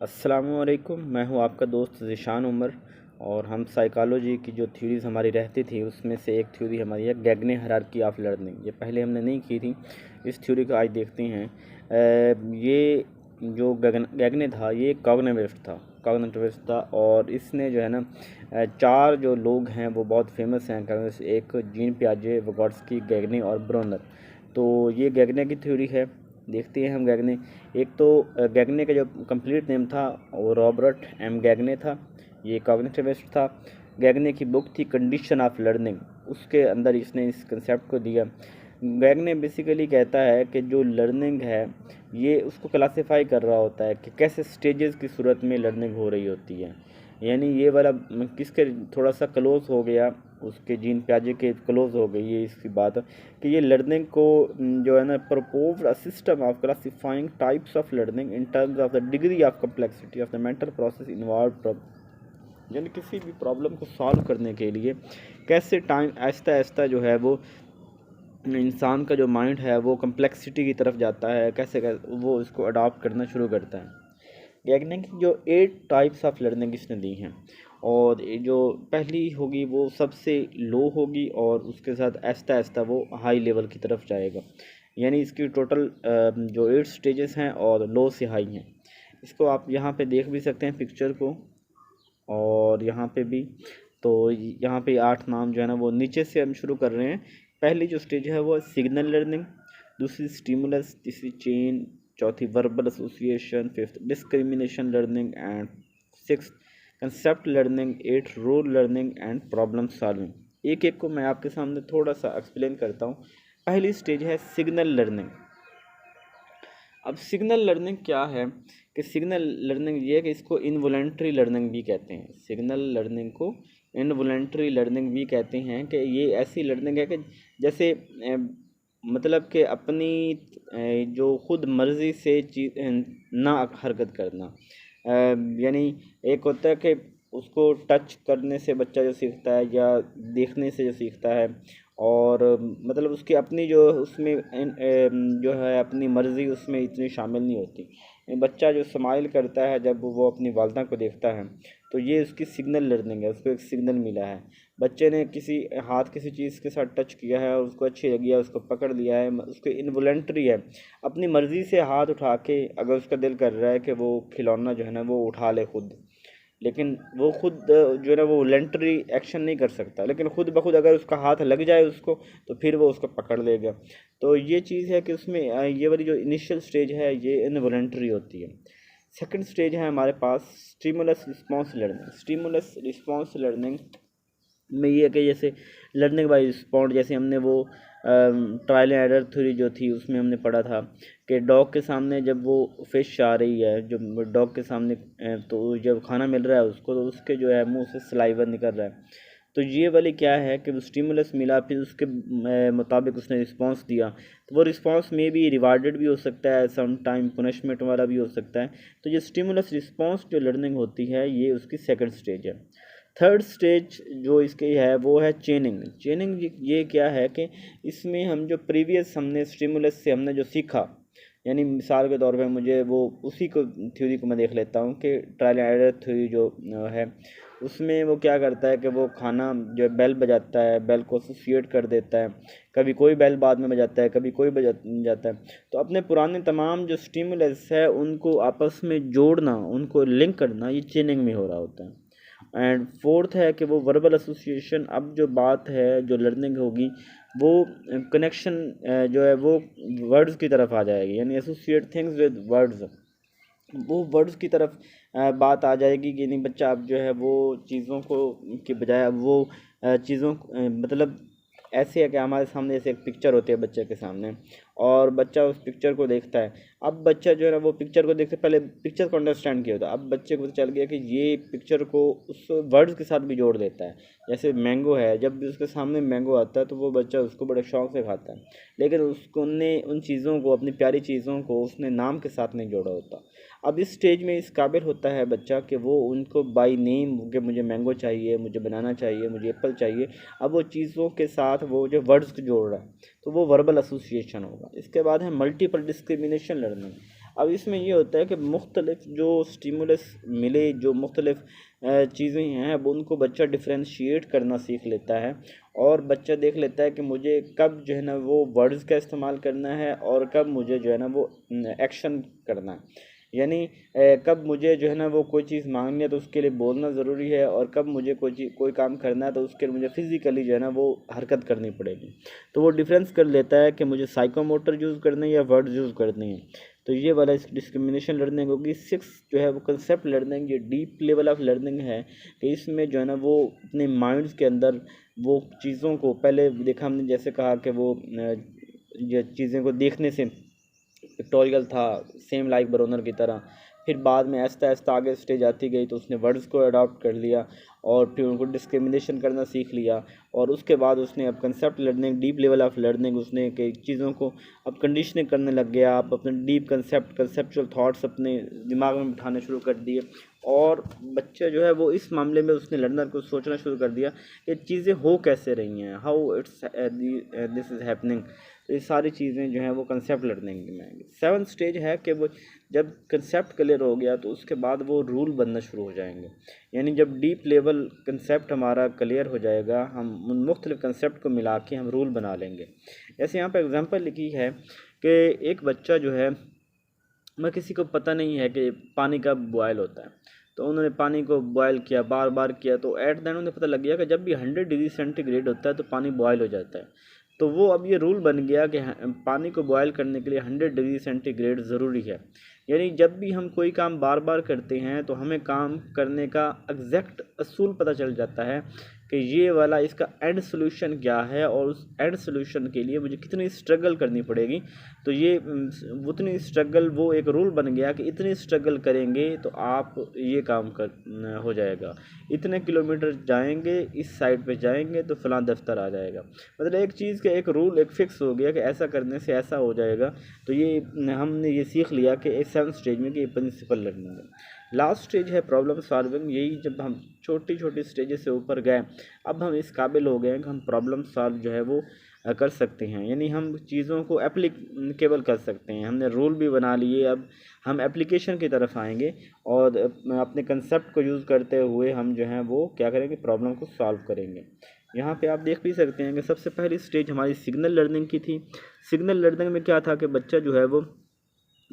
अस्सलामुअलैकुम। मैं हूं आपका दोस्त ज़ीशान उमर और हम साइकोलॉजी की जो थ्योरीज़ हमारी रहती थी उसमें से एक थ्योरी हमारी है गैगने हायरार्की ऑफ लर्निंग। ये पहले हमने नहीं की थी, इस थ्योरी को आज देखते हैं। ये जो गैगने था ये कॉग्निटिविस्ट था और इसने जो है ना चार जो लोग हैं वो बहुत फेमस हैं। एक जीन पियाजे, विगोट्स्की, गैगने और ब्रोनर। तो ये गैगने की थ्योरी है। देखते हैं हम गैगने। एक तो गैगने का जो कंप्लीट नेम था वो रॉबर्ट एम गैगने था। ये कॉग्निटिविस्ट था। गैगने की बुक थी कंडीशन ऑफ लर्निंग, उसके अंदर इसने इस कंसेप्ट को दिया। गैगने बेसिकली कहता है कि जो लर्निंग है ये उसको क्लासिफाई कर रहा होता है कि कैसे स्टेजेस की सूरत में लर्निंग हो रही होती है। यानी ये वाला किसके थोड़ा सा क्लोज हो गया, उसके जीन प्याजे के क्लोज हो गई ये इसकी बात कि ये लर्निंग को जो है ना propose a system of classifying types of learning in terms of the degree of complexity of the mental process involve. यानी किसी भी प्रॉब्लम को सॉल्व करने के लिए कैसे टाइम आहिस्ता आहिस्ता जो है वो इंसान का जो माइंड है वो कम्प्लेक्सिटी की तरफ जाता है, कैसे वो इसको अडॉप्ट करना शुरू करता है। गैगने की जो 8 टाइप्स ऑफ लर्निंग इसने दी हैं और जो पहली होगी वो सबसे लो होगी और उसके साथ आहिस्ता आहिस्ता वो हाई लेवल की तरफ जाएगा। यानी इसकी टोटल जो 8 स्टेजेस हैं और लो से हाई हैं। इसको आप यहाँ पे देख भी सकते हैं पिक्चर को और यहाँ पे भी। तो यहाँ पे 8 नाम जो है ना वो नीचे से हम शुरू कर रहे हैं। पहली जो स्टेज है वो सिग्नल लर्निंग, दूसरी स्टिमुलस, तीसरी चेन, चौथी verbal association, fifth discrimination learning and six concept learning, eight rule learning and problem solving. एक एक को मैं आपके सामने थोड़ा सा एक्सप्लेन करता हूँ। पहली स्टेज है सिग्नल लर्निंग। अब सिग्नल लर्निंग क्या है कि सिग्नल लर्निंग ये है कि इसको इनवॉलंटरी लर्निंग भी कहते हैं। सिग्नल लर्निंग को इनवॉलंटरी लर्निंग भी कहते हैं कि ये ऐसी लर्निंग है कि जैसे मतलब कि अपनी जो खुद मर्ज़ी से चीज़ ना हरकत करना। यानी एक होता है कि उसको टच करने से बच्चा जो सीखता है या देखने से जो सीखता है और मतलब उसकी अपनी जो उसमें जो है अपनी मर्ज़ी उसमें इतनी शामिल नहीं होती। बच्चा जो स्माइल करता है जब वो अपनी वालदा को देखता है तो ये उसकी सिग्नल लर्निंग है, उसको एक सिग्नल मिला है। बच्चे ने किसी हाथ किसी चीज़ के साथ टच किया है और उसको अच्छी लगी है, उसको पकड़ लिया है, उसको इनवॉलंटरी है। अपनी मर्ज़ी से हाथ उठा के अगर उसका दिल कर रहा है कि वो खिलौना जो है ना वो उठा ले खुद, लेकिन वो खुद जो है ना वो वॉलंटरी एक्शन नहीं कर सकता, लेकिन खुद ब खुद अगर उसका हाथ लग जाए उसको तो फिर वो उसको पकड़ लेगा। तो ये चीज़ है कि उसमें ये वाली जो इनिशियल स्टेज है ये इनवॉलंटरी होती है। सेकंड स्टेज है हमारे पास stimulus response learning. Stimulus response learning में ये है कि जैसे लर्निंग बाय रिस्पॉन्ड, जैसे हमने वो ट्रायल एंड एरर थ्योरी जो थी उसमें हमने पढ़ा था कि डॉग के सामने जब वो फिश आ रही है, जब डॉग के सामने तो जब खाना मिल रहा है उसको तो उसके जो है मुंह से सलाइवर निकल रहा है। तो ये वाली क्या है कि वो स्टिमुलस मिला, फिर उसके मुताबिक उसने रिस्पांस दिया, तो वो रिस्पांस में भी रिवार्डेड भी हो सकता है, सम टाइम पनिशमेंट वाला भी हो सकता है। तो ये स्टिमुलस रिस्पांस जो लर्निंग होती है ये उसकी सेकंड स्टेज है। थर्ड स्टेज जो इसकी है वो है चेनिंग। चेनिंग ये क्या है कि इसमें हम जो प्रीवियस हमने स्टिमुलस से हमने जो सीखा, यानी मिसाल के तौर पे मुझे वो उसी को थ्योरी को मैं देख लेता हूँ कि ट्रायल एंड एरर थ्योरी जो है उसमें वो क्या करता है कि वो खाना जो बेल बजाता है, बेल को एसोसिएट कर देता है, कभी कोई बेल बाद में बजाता है, कभी कोई बजा जाता है। तो अपने पुराने तमाम जो स्टिमुलस है उनको आपस में जोड़ना, उनको लिंक करना, ये चेनिंग में हो रहा होता है। एंड फोर्थ है कि वो वर्बल एसोसिएशन। अब जो बात है जो लर्निंग होगी वो कनेक्शन जो है वो वर्ड्स की तरफ आ जाएगी, यानी एसोसिएट थिंग्स विद वर्ड्स, वो वर्ड्स की तरफ बात आ जाएगी कि नहीं बच्चा अब जो है वो चीज़ों को के बजाय अब वो चीज़ों मतलब ऐसे है कि हमारे सामने जैसे एक पिक्चर होती है बच्चे के सामने और बच्चा उस पिक्चर को देखता है। अब बच्चा जो है ना वो पिक्चर को देखते पहले पिक्चर को अंडरस्टैंड किया होता है, अब बच्चे को चल गया कि ये पिक्चर को उस वर्ड्स के साथ भी जोड़ देता है। जैसे मैंगो है, जब भी उसके सामने मैंगो आता है तो वो बच्चा उसको बड़े शौक से खाता है, लेकिन उसको ने उन चीज़ों को, अपनी प्यारी चीज़ों को उसने नाम के साथ नहीं जोड़ा होता। अब इस स्टेज में इस काबिल होता है बच्चा कि वो उनको बाय नेम कि मुझे मैंगो चाहिए, मुझे बनाना चाहिए, मुझे एप्पल चाहिए, अब वो चीज़ों के साथ वो जो वर्ड्स को जोड़ रहा है तो वो वर्बल एसोसिएशन होगा। इसके बाद है मल्टीपल डिस्क्रिमिनेशन लर्निंग। अब इसमें ये होता है कि मुख्तलिफ जो स्टिमुलस मिले, जो मुख्तलिफ चीज़ें हैं, अब उनको बच्चा डिफ्रेंशिएट करना सीख लेता है और बच्चा देख लेता है कि मुझे कब जो है ना वो वर्ड्स का इस्तेमाल करना है और कब मुझे जो है ना वो एक्शन करना है। यानी कब मुझे जो है ना वो कोई चीज़ मांगनी है तो उसके लिए बोलना ज़रूरी है, और कब मुझे कोई काम करना है तो उसके लिए मुझे फ़िज़िकली जो है ना वो हरकत करनी पड़ेगी। तो वो डिफरेंस कर लेता है कि मुझे साइकोमोटर यूज़ करने हैं या वर्ड्स यूज़ करने हैं। तो ये वाला इस डिस्क्रिमिनेशन लर्निंग होगी। 6 जो है वो कंसेप्ट लर्निंग, ये डीप लेवल ऑफ लर्निंग है कि इसमें जो है ना वो अपने माइंड्स के अंदर वो चीज़ों को, पहले देखा हमने जैसे कहा कि वो ये चीज़ें को देखने से पिक्टोरियल था सेम लाइक बरोनर की तरह, फिर बाद में आहिस्ता आहिस्ता आगे स्टेज आती गई तो उसने वर्ड्स को अडॉप्ट कर लिया और फिर उनको डिस्क्रिमिनेशन करना सीख लिया, और उसके बाद उसने अब concept learning, deep level of learning, उसने कई चीज़ों को अब कंडीशनिंग करने लग गया। आप अपने डीप कंसेप्चुअल थाट्स अपने दिमाग में बिठाने शुरू कर दिए, और बच्चा जो है वो इस मामले में उसने लर्नर को सोचना शुरू कर दिया कि चीज़ें हो कैसे रही हैं, how it's this is happening. तो ये सारी चीज़ें जो हैं वो कंसेप्ट लर्निंग में आएंगी। 7th स्टेज है कि वो जब कंसेप्ट क्लियर हो गया तो उसके बाद वो रूल बनना शुरू हो जाएंगे। यानी जब डीप लेवल कंसेप्ट हमारा क्लियर हो जाएगा, हम उन मुख्तलिफ कंसेप्ट को मिला के हम रूल बना लेंगे। जैसे यहाँ पर एग्जांपल लिखी है कि एक बच्चा जो है, मैं किसी को पता नहीं है कि पानी कब बॉयल होता है, तो उन्होंने पानी को बॉयल किया, बार बार किया, तो एट द एंड उन्हें पता लग गया कि जब भी 100 डिग्री सेंटीग्रेड होता है तो पानी बॉयल हो जाता है। तो वो अब ये रूल बन गया कि पानी को बॉयल करने के लिए 100 डिग्री सेंटीग्रेड ज़रूरी है। यानी जब भी हम कोई काम बार बार करते हैं तो हमें काम करने का एग्जैक्ट असूल पता चल जाता है कि ये वाला इसका एंड सोल्यूशन क्या है, और उस एंड सोल्यूशन के लिए मुझे कितनी स्ट्रगल करनी पड़ेगी। तो ये उतनी स्ट्रगल, वो एक रूल बन गया कि इतनी स्ट्रगल करेंगे तो आप ये काम कर हो जाएगा, इतने किलोमीटर जाएंगे, इस साइड पे जाएंगे तो फलां दफ्तर आ जाएगा। मतलब एक चीज़ का एक रूल एक फिक्स हो गया कि ऐसा करने से ऐसा हो जाएगा। तो ये हमने ये सीख लिया कि 7th स्टेज में कि ये प्रिंसिपल लर्निंग है। लास्ट स्टेज है प्रॉब्लम सॉल्विंग। यही जब हम छोटी छोटी स्टेजेस से ऊपर गए, अब हम इस काबिल हो गए हैं कि हम प्रॉब्लम सॉल्व जो है वो कर सकते हैं, यानी हम चीज़ों को एप्लीकेबल कर सकते हैं। हमने रूल भी बना लिए, अब हम एप्लीकेशन की तरफ आएंगे और अपने कंसेप्ट को यूज़ करते हुए हम जो है वो क्या करेंगे, प्रॉब्लम को सॉल्व करेंगे। यहाँ पे आप देख भी सकते हैं कि सबसे पहली स्टेज हमारी सिग्नल लर्निंग की थी। सिग्नल लर्निंग में क्या था कि बच्चा जो है वो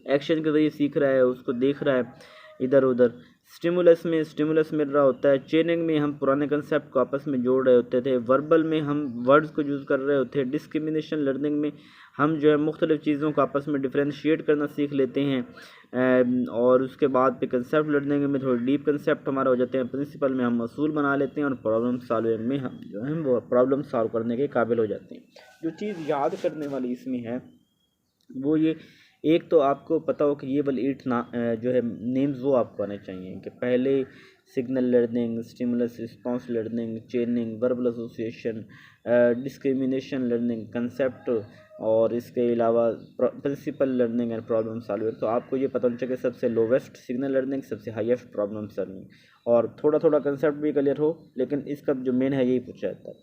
एक्शन के ज़रिए सीख रहा है, उसको देख रहा है इधर उधर। स्टिमुलस में स्टिमुलस मिल रहा होता है। चेनिंग में हम पुराने कंसेप्ट को आपस में जोड़ रहे होते थे। वर्बल में हम वर्ड्स को यूज़ कर रहे होते हैं। डिस्क्रिमिनेशन लर्निंग में हम जो है मुख्तलिफ़ चीज़ों को आपस में डिफ्रेंशिएट करना सीख लेते हैं। और उसके बाद पे कंसेप्ट लर्निंग में थोड़े डीप कंसेप्ट हमारा हो जाते हैं। प्रिंसिपल में हम असूल बना लेते हैं, और प्रॉब्लम सॉल्विंग में हम जो है वो प्रॉब्लम सॉल्व करने के काबिल हो जाते हैं। जो चीज़ याद करने वाली इसमें है वो ये, एक तो आपको पता हो कि ये वाली 8 ना जो है नेम्स वो आपको आने चाहिए कि पहले signal learning, stimulus response learning, chaining, verbal association, discrimination learning, concept, और इसके अलावा principle learning and problem solving. तो आपको ये पता होना चाहिए कि सबसे लोवेस्ट सिग्नल लर्निंग, सबसे हाईएस्ट प्रॉब्लम सॉल्विंग, और थोड़ा थोड़ा कंसेप्ट भी क्लियर हो, लेकिन इसका जो मेन है यही पूछा जाता है।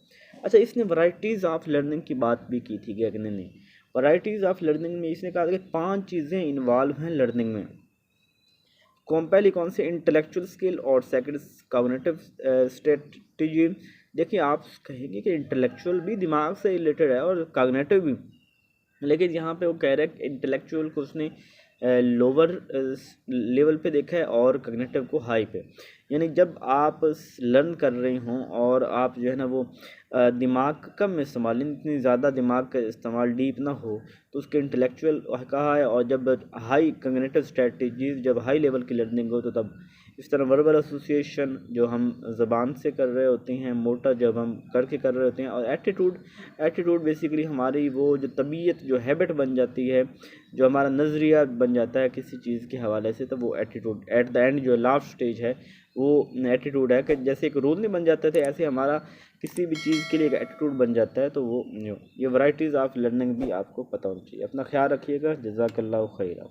अच्छा, इसने वैराइटीज़ ऑफ लर्निंग की बात भी की थी गैगने ने। वैराइटीज़ ऑफ लर्निंग में इसने कहा कि 5 चीज़ें इन्वॉल्व हैं लर्निंग में। पहली कौन से, इंटेलेक्चुअल स्किल, और सेकंड कॉग्निटिव स्ट्रेटजी। देखिए, आप कहेंगे कि इंटेलेक्चुअल भी दिमाग से रिलेटेड है और कॉग्निटिव भी, लेकिन यहाँ पे वो कह रहा है कि इंटेलेक्चुअल को उसने लोअर लेवल पे देखा है और कॉग्निटिव को हाई पे। यानी जब आप लर्न कर रहे हों और आप जो है ना वो दिमाग कम इस्तेमाल, इतनी ज़्यादा दिमाग का इस्तेमाल डीप ना हो, तो उसके इंटेलेक्चुअल कहा है। और जब हाई कॉग्निटिव स्ट्रेटजीज, जब हाई लेवल की लर्निंग हो, तो तब इस तरह वर्बल एसोसिएशन जो हम ज़बान से कर रहे होते हैं, मोटर जब हम करके कर रहे होते हैं, और एटीट्यूड बेसिकली हमारी वो जो तबीयत, जो हैबिट बन जाती है, जो हमारा नज़रिया बन जाता है किसी चीज़ के हवाले से, तो वो एटीट्यूड एट द एंड जो लास्ट स्टेज है वो एटीट्यूड है। कि जैसे एक रूल नहीं बन जाते थे, ऐसे हमारा किसी भी चीज़ के लिए एक एटीट्यूड बन जाता है। तो वो ये वैराइटीज़ ऑफ लर्निंग भी आपको पता होनी चाहिए। अपना ख्याल रखिएगा। जज़ाकल्लाहु खैरा।